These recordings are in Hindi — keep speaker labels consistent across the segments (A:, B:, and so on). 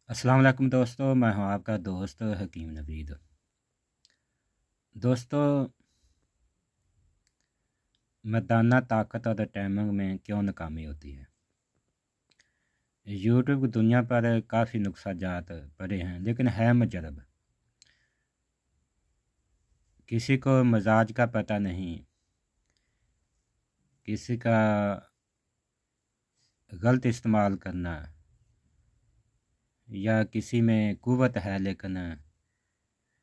A: अस्सलाम वालेकुम दोस्तों, मैं हूं आपका दोस्त हकीम नवीद। दोस्तों, मर्दाना ताकत और टाइमिंग में क्यों नाकामी होती है। यूट्यूब की दुनिया पर काफ़ी नुस्ख़ाजात पड़े हैं, लेकिन है मुजरब। किसी को मजाज का पता नहीं, किसी का गलत इस्तेमाल करना, या किसी में कुव्वत है लेकिन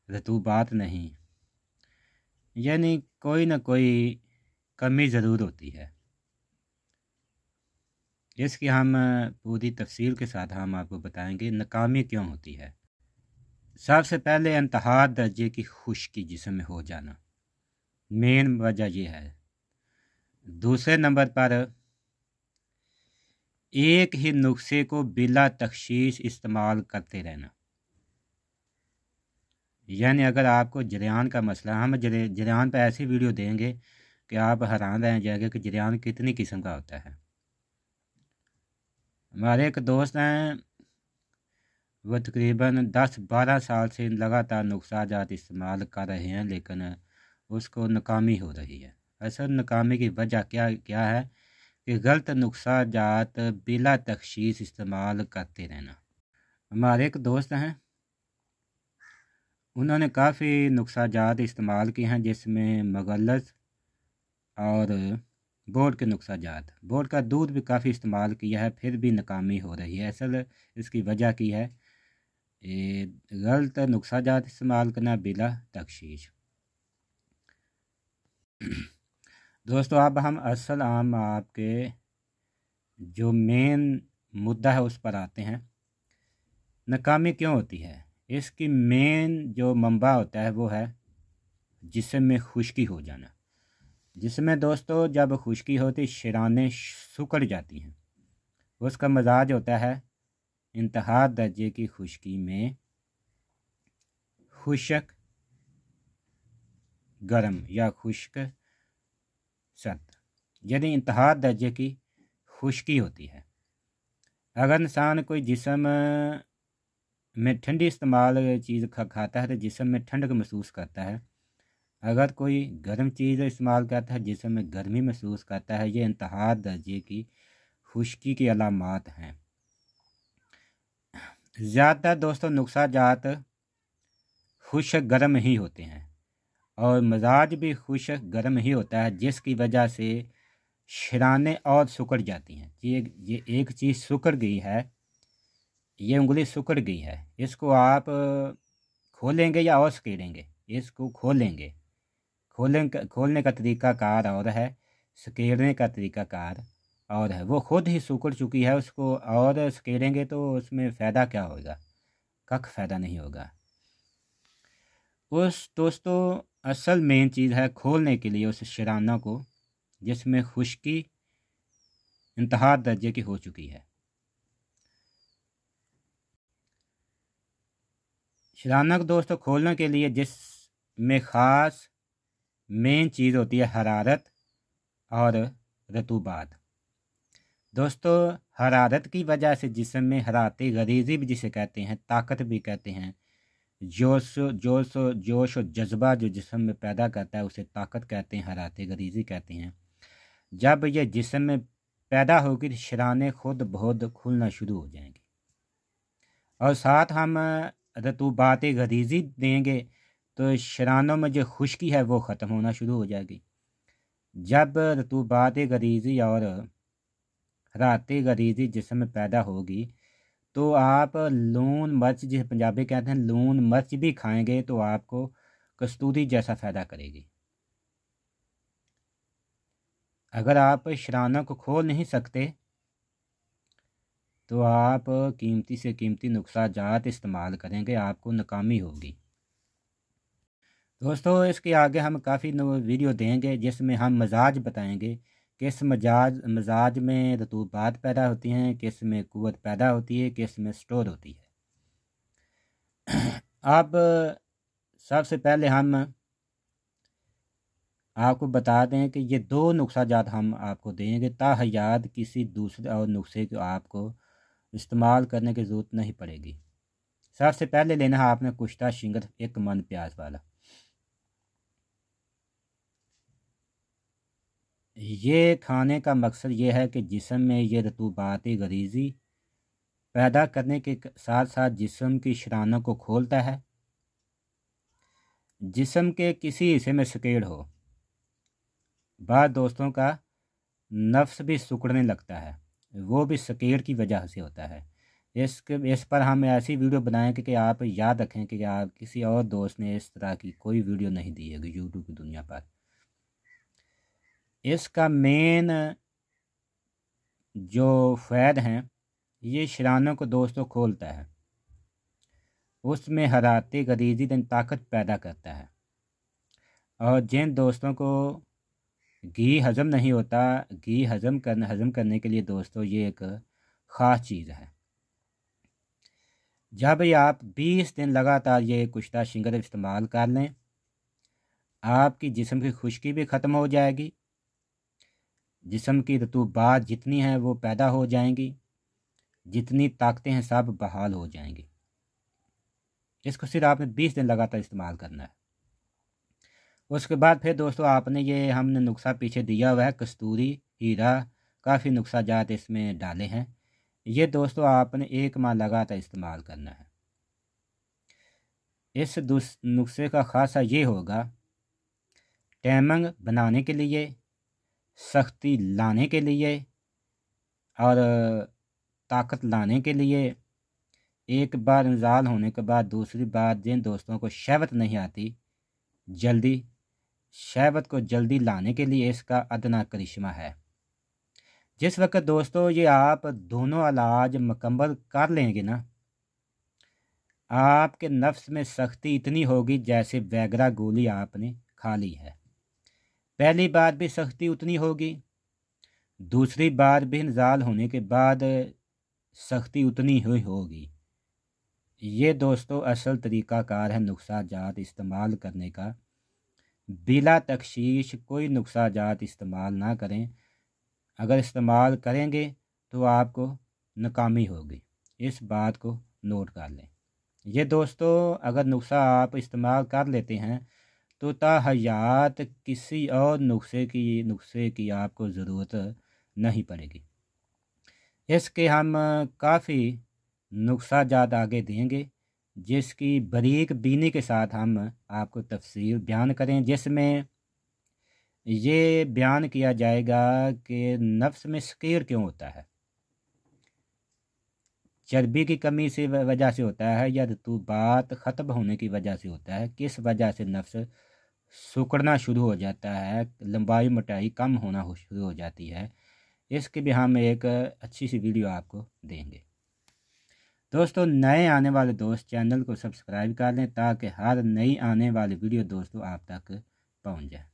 A: रतूबात नहीं, यानी कोई ना कोई कमी ज़रूर होती है। इसकी हम पूरी तफसील के साथ हम आपको बताएंगे नाकामी क्यों होती है। सबसे पहले इंतहा दर्जे की खुश्की जिस्म में हो जाना मेन वजह यह है। दूसरे नंबर पर एक ही नुस्खे को बिला तखशीश इस्तेमाल करते रहना, यानी अगर आपको जरियान का मसला, हम जरियान पर ऐसी वीडियो देंगे कि आप हैरान रह जाएंगे कि जरियान कितनी किस्म का होता है। हमारे एक दोस्त हैं, वो तकरीबन 10-12 साल से लगातार नुस्ख़ाजात इस्तेमाल कर रहे हैं, लेकिन उसको नाकामी हो रही है। असल नाकामी की वजह क्या क्या है कि गलत नुस्ख़ाजात बिला तखशीश इस्तेमाल करते रहना। हमारे एक दोस्त हैं, उन्होंने काफ़ी नुस्ख़ाजात इस्तेमाल किए हैं, जिसमें मगलज़ और बोर्ड के नुस्ख़ाजात, बोर्ड का दूध भी काफ़ी इस्तेमाल किया है, फिर भी नाकामी हो रही है। असल इसकी वजह की है गलत नुस्ख़ाजात इस्तेमाल करना बिला तखशीश। दोस्तों, अब हम असल आम आपके जो मेन मुद्दा है उस पर आते हैं। नाकामी क्यों होती है। इसकी मेन जो मंबा होता है वो है जिस्म में खुश्की हो जाना। जिसमें दोस्तों जब खुश्की होती शरानें सुकड़ जाती हैं, उसका मजाज होता है इंतहा दर्जे की खुश्की में खुशक गर्म या खुश्क सर्द, यानी इंतहा दर्जे की खुश्की होती है। अगर इंसान कोई जिस्म में ठंडी इस्तेमाल चीज़ खाता है तो जिस्म में ठंडक महसूस करता है। अगर कोई गर्म चीज़ इस्तेमाल करता है जिस्म में गर्मी महसूस करता है। ये इंतहा दर्जे की खुश्की की अलामात हैं। ज़्यादातर दोस्तों नुस्ख़ाजात खुश्क गर्म ही होते हैं और मजाज भी खुश्क गर्म ही होता है, जिसकी वजह से शरानें और सुकड़ जाती हैं। ये एक चीज़ सुकड़ गई है, ये उंगली सुकड़ गई है, इसको आप खोलेंगे या और सकेड़ेंगे। इसको खोलने का तरीका कार और है, सकेड़ने का तरीका कार और है। वो खुद ही सुकड़ चुकी है, उसको और सकेड़ेंगे तो उसमें फ़ायदा क्या होगा, कख फ़ायदा नहीं होगा। उस दोस्तों असल मेन चीज़ है खोलने के लिए उस शराना को जिसमें खुश्की इंतहा दर्जे की हो चुकी है। शराना को दोस्तों खोलने के लिए जिसमें ख़ास मेन चीज़ होती है हरारत और रतूबात। दोस्तों हरारत की वजह से जिस्म में हरारती गरीज़ी भी जिसे कहते हैं, ताकत भी कहते हैं, जोश और जज्बा जो जिस्म में पैदा करता है उसे ताकत कहते हैं, हरारती गरीज़ी कहते हैं। जब यह जिस्म में पैदा होगी तो शरानें खुद बहुत खुलना शुरू हो जाएंगी और साथ हम रतूबात गरीज़ी देंगे तो शरानों में जो खुश्की है वो ख़त्म होना शुरू हो जाएगी। जब रतूबात गरीज़ी और हरारती गरीज़ी जिस्म में पैदा होगी तो आप लून मिर्च जिसे पंजाबी कहते हैं लून मिर्च भी खाएंगे तो आपको कस्तूरी जैसा फ़ायदा करेगी। अगर आप शरानों को खोल नहीं सकते तो आप कीमती से कीमती नुस्ख़ाजात इस्तेमाल करेंगे, आपको नाकामी होगी। दोस्तों इसके आगे हम काफ़ी वीडियो देंगे जिसमें हम मजाज बताएंगे, किस मजाज में रतूबात पैदा होती हैं, किस में कुव्वत पैदा होती है, किस में स्टोर होती है। अब सबसे पहले हम आपको बता दें कि ये दो नुस्ख़ाजात हम आपको देंगे, ताहयात किसी दूसरे और नुस्खे को आपको इस्तेमाल करने की ज़रूरत नहीं पड़ेगी। सबसे पहले लेना है आपने कुश्ता शिंगर 1 मन प्याज वाला। ये खाने का मकसद ये है कि जिस्म में ये रतूबाती गरीज़ी पैदा करने के साथ साथ जिस्म की शरानों को खोलता है। जिस्म के किसी हिस्से में सकेड़ हो, बाद दोस्तों का नफ्स भी सिकुड़ने लगता है, वो भी सकेड़ की वजह से होता है। इस पर हम ऐसी वीडियो बनाएंगे कि आप याद रखें कि आप किसी और दोस्त ने इस तरह की कोई वीडियो नहीं दी है यूट्यूब की दुनिया पर। इसका मेन जो फ़ायदा हैं, ये शरानों को दोस्तों खोलता है, उसमें हरारती गरीज़ी दिन ताकत पैदा करता है। और जिन दोस्तों को घी हज़म नहीं होता, घी हज़म करने के लिए दोस्तों ये एक ख़ास चीज़ है। जब आप 20 दिन लगातार ये कुश्ता शिंगर इस्तेमाल कर लें, आपकी जिस्म की खुश्की भी ख़त्म हो जाएगी, जिस्म की रतूबात जितनी हैं वो पैदा हो जाएंगी, जितनी ताकतें हैं सब बहाल हो जाएंगी। इसको सिर्फ आपने 20 दिन लगातार इस्तेमाल करना है। उसके बाद फिर दोस्तों आपने ये हमने नुस्खा पीछे दिया हुआ है, कस्तूरी हीरा, काफ़ी नुस्खा जात इसमें डाले हैं। ये दोस्तों आपने 1 माह लगातार इस्तेमाल करना है। इस नुस्खे का ख़ासा ये होगा, टैमंग बनाने के लिए, सख्ती लाने के लिए और ताकत लाने के लिए। एक बार इंजाल होने के बाद दूसरी बार जिन दोस्तों को शहवत नहीं आती, जल्दी शहवत को जल्दी लाने के लिए इसका अदना करिश्मा है। जिस वक्त दोस्तों ये आप दोनों इलाज मुकम्मल कर लेंगे ना, आपके नफ्स में सख्ती इतनी होगी जैसे वैगरा गोली आपने खा ली है। पहली बार भी सख्ती उतनी होगी, दूसरी बार भी इंजाल होने के बाद सख्ती उतनी ही होगी। ये दोस्तों असल तरीक़ाकार है नुस्खा जात इस्तेमाल करने का। बिला तख्शीश कोई नुस्खा जात इस्तेमाल ना करें, अगर इस्तेमाल करेंगे तो आपको नाकामी होगी। इस बात को नोट कर लें। ये दोस्तों अगर नुस्खा आप इस्तेमाल कर लेते हैं तो ताहयात किसी और नुस्खे की आपको ज़रूरत नहीं पड़ेगी। इसके हम काफ़ी नुस्खा जात आगे देंगे, जिसकी बारीक बीनी के साथ हम आपको तफसील बयान करें, जिसमें ये बयान किया जाएगा कि नफ्स में सकेर क्यों होता है, चर्बी की कमी से वजह से होता है या रतूबात ख़त्म होने की वजह से होता है, किस वजह से नफ्स सिकुड़ना शुरू हो जाता है, लंबाई मोटाई कम होना शुरू हो जाती है। इसकी भी हम एक अच्छी सी वीडियो आपको देंगे। दोस्तों नए आने वाले दोस्त चैनल को सब्सक्राइब कर लें ताकि हर नई आने वाली वीडियो दोस्तों आप तक पहुंच जाए।